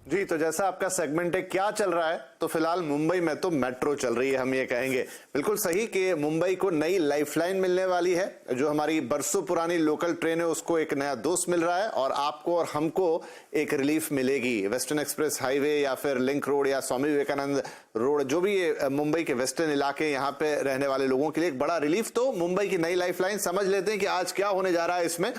जी, तो जैसा आपका सेगमेंट है क्या चल रहा है, तो फिलहाल मुंबई में तो मेट्रो चल रही है। हम ये कहेंगे बिल्कुल सही कि मुंबई को नई लाइफलाइन मिलने वाली है। जो हमारी बरसों पुरानी लोकल ट्रेन है उसको एक नया दोस्त मिल रहा है और आपको और हमको एक रिलीफ मिलेगी। वेस्टर्न एक्सप्रेस हाईवे या फिर लिंक रोड या स्वामी विवेकानंद रोड, जो भी ये मुंबई के वेस्टर्न इलाके यहाँ पे रहने वाले लोगों के लिए एक बड़ा रिलीफ। तो मुंबई की नई लाइफलाइन, समझ लेते हैं कि आज क्या होने जा रहा है इसमें।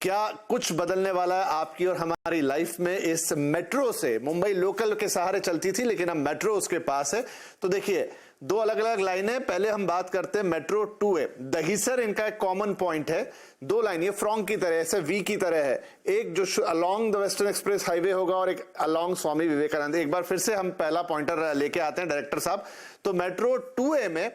क्या कुछ बदलने वाला है आपकी और हमारी लाइफ में इस मेट्रो से। मुंबई लोकल के सहारे चलती थी लेकिन अब मेट्रो उसके पास है। तो देखिए, दो अलग अलग लाइनें। पहले हम बात करते हैं मेट्रो 2A दहीसर, इनका एक कॉमन पॉइंट है। दो लाइन ये फ्रॉन्ग की तरह, ऐसे वी की तरह है। एक जो along the western express highway होगा और एक अलोंग स्वामी विवेकानंद। एक बार फिर से हम पहला पॉइंटर लेके आते हैं डायरेक्टर साहब। तो मेट्रो 2A में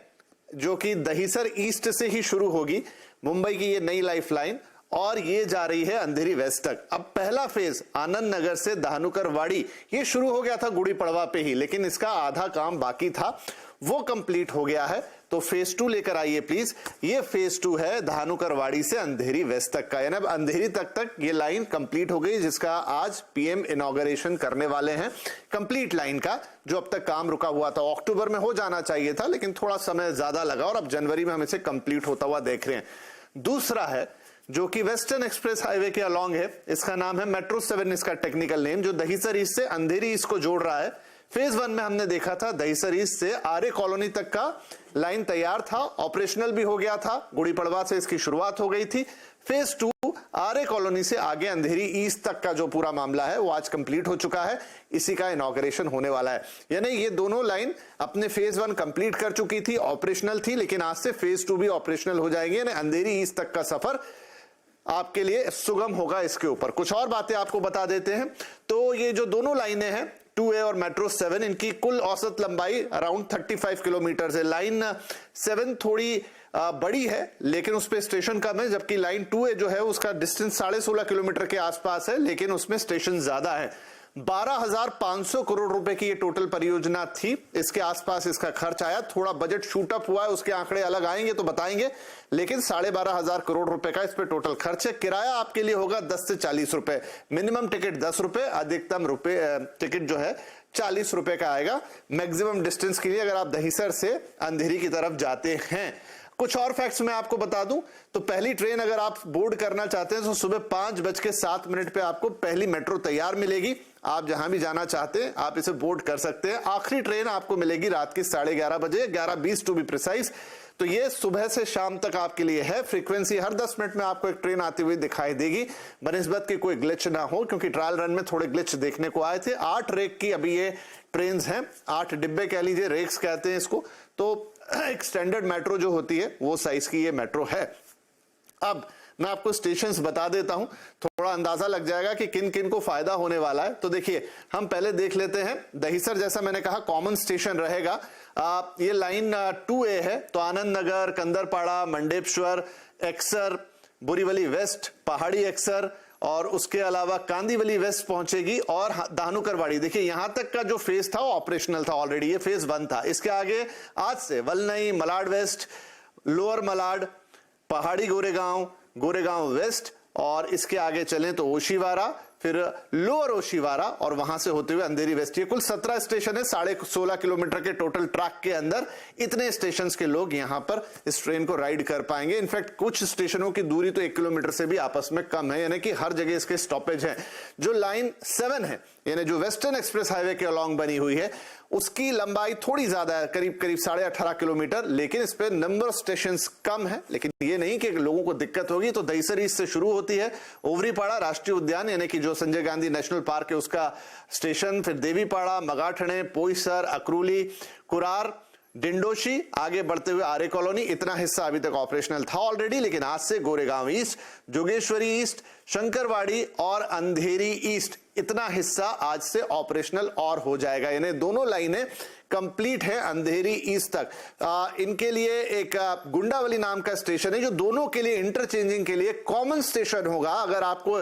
जो कि दहीसर ईस्ट से ही शुरू होगी मुंबई की ये नई लाइफ लाइन, और ये जा रही है अंधेरी वेस्ट तक। अब पहला फेज आनंद नगर से धानुकर वाड़ी ये शुरू हो गया था गुड़ी पड़वा पे ही, लेकिन इसका आधा काम बाकी था, वो कंप्लीट हो गया है। तो फेज 2 लेकर आइए प्लीज। ये फेज 2 है धानुकर वाड़ी से अंधेरी वेस्ट तक का, यानी अंधेरी तक ये लाइन कंप्लीट हो गई, जिसका आज पीएम इनॉग्रेशन करने वाले हैं। कंप्लीट लाइन का जो अब तक काम रुका हुआ था, अक्टूबर में हो जाना चाहिए था लेकिन थोड़ा समय ज्यादा लगा और अब जनवरी में हम इसे कंप्लीट होता हुआ देख रहे हैं। दूसरा है जो कि वेस्टर्न एक्सप्रेस हाईवे के अलोंग है, इसका नाम है मेट्रो 7, इसका टेक्निकल नेम, जो दहीसर ईस्ट से अंधेरी ईस्ट को जोड़ रहा है। फेज 1 में हमने देखा था दहीसर ईस्ट से आर्य कॉलोनी तक का लाइन तैयार था, ऑपरेशनल भी हो गया था, गुड़ी पड़वा से इसकी शुरुआत हो गई थी। फेज 2 आर्य कॉलोनी से आगे अंधेरी ईस्ट तक का जो पूरा मामला है वो आज कंप्लीट हो चुका है, इसी का इनॉग्रेशन होने वाला है। यानी ये दोनों लाइन अपने फेज 1 कंप्लीट कर चुकी थी, ऑपरेशनल थी, लेकिन आज से फेज 2 भी ऑपरेशनल हो जाएगी, यानी अंधेरी ईस्ट तक का सफर आपके लिए सुगम होगा। इसके ऊपर कुछ और बातें आपको बता देते हैं। तो ये जो दोनों लाइनें हैं 2A और मेट्रो 7, इनकी कुल औसत लंबाई अराउंड 35 किलोमीटर है। लाइन 7 थोड़ी बड़ी है लेकिन उस पे स्टेशन कम है, जबकि लाइन 2A जो है उसका डिस्टेंस 16.5 किलोमीटर के आसपास है लेकिन उसमें स्टेशन ज्यादा है। 12,500 करोड़ रुपए की ये टोटल परियोजना थी, इसके आसपास इसका खर्च आया। थोड़ा बजट शूट अप हुआ है, उसके आंकड़े अलग आएंगे तो बताएंगे, लेकिन 12,500 करोड़ रुपए का इस पे टोटल खर्च है। किराया आपके लिए होगा 10 से 40 रुपए, मिनिमम टिकट 10 रुपए, अधिकतम टिकट जो है 40 रुपए का आएगा मैक्सिमम डिस्टेंस के लिए, अगर आप दहीसर से अंधेरी की तरफ जाते हैं। कुछ और फैक्ट्स मैं आपको बता दूं तो पहली ट्रेन अगर आप बोर्ड करना चाहते हैं तो सुबह 5:07 पे आपको पहली मेट्रो तैयार मिलेगी। आप जहां भी जाना चाहते हैं आप इसे बोर्ड कर सकते हैं। आखिरी ट्रेन आपको मिलेगी रात के 11:30 बजे, 11:20 टू बी प्रिसाइज। तो ये सुबह से शाम तक आपके लिए है। फ्रीक्वेंसी हर 10 मिनट में आपको एक ट्रेन आती हुई दिखाई देगी, बनिस्बत की कोई ग्लिच ना हो, क्योंकि ट्रायल रन में थोड़े ग्लिच देखने को आए थे। 8 रेक की अभी ये ट्रेन हैं, 8 डिब्बे कह लीजिए, रेक्स कहते हैं इसको। तो एक स्टैंडर्ड मेट्रो जो होती है वो साइज की ये मेट्रो है। अब मैं आपको स्टेशंस बता देता हूं, थोड़ा अंदाजा लग जाएगा कि किन किन को फायदा होने वाला है। तो देखिए, हम पहले देख लेते हैं दहीसर, जैसा मैंने कहा कॉमन स्टेशन रहेगा। ये लाइन 2A है तो आनंद नगर, कंदरपाड़ा, मंडेपश्वर, एक्सर, बोरीवली वेस्ट, पहाड़ी एक्सर और उसके अलावा कांदीवली वेस्ट पहुंचेगी और धानुकरवाड़ी। देखिए यहां तक का जो फेज था वो ऑपरेशनल था ऑलरेडी, ये फेज 1 था। इसके आगे आज से वलनई, मलाड वेस्ट, लोअर मलाड, पहाड़ी गोरेगांव, गोरेगांव वेस्ट, और इसके आगे चलें तो ओशीवारा, फिर लोअर ओशीवारा और वहां से होते हुए अंधेरी वेस्ट। ये कुल 17 स्टेशन है 16.5 किलोमीटर के टोटल ट्रैक के अंदर। इतने स्टेशन के लोग यहां पर इस ट्रेन को राइड कर पाएंगे। इनफैक्ट कुछ स्टेशनों की दूरी तो 1 किलोमीटर से भी आपस में कम है, यानी कि हर जगह इसके स्टॉपेज है। जो लाइन 7 है, यानी जो वेस्टर्न एक्सप्रेस हाईवे के अलोंग बनी हुई है, उसकी लंबाई थोड़ी ज्यादा है, करीब 18.5 किलोमीटर, लेकिन इस पे नंबर ऑफ स्टेशन कम है। लेकिन ये नहीं कि लोगों को दिक्कत होगी। तो दहीसर ईस्ट से शुरू होती है, ओवरीपाड़ा राष्ट्रीय उद्यान यानी कि जो संजय गांधी नेशनल पार्क है उसका स्टेशन, फिर देवीपाड़ा, मगाठणे, पोईसर, अकरूली, कुरार, डिंडोशी, आगे बढ़ते हुए आर्य कॉलोनी। इतना हिस्सा अभी तक ऑपरेशनल था ऑलरेडी, लेकिन आज से गोरेगांव ईस्ट, जोगेश्वरी ईस्ट, शंकरवाड़ी और अंधेरी ईस्ट, इतना हिस्सा आज से ऑपरेशनल और हो जाएगा। यानी दोनों लाइनें कंप्लीट है अंधेरी ईस्ट तक। इनके लिए एक गुंडावली नाम का स्टेशन है जो दोनों के लिए इंटरचेंजिंग के लिए कॉमन स्टेशन होगा। अगर आपको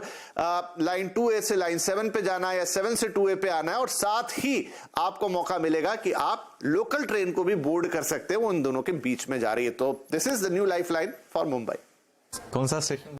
लाइन 2A से लाइन 7 पे जाना है या 7 से 2A पे आना है, और साथ ही आपको मौका मिलेगा कि आप लोकल ट्रेन को भी बोर्ड कर सकते हैं, वो उन दोनों के बीच में जा रही है। तो this is the new life line for Mumbai. कौन सा स्टेशन?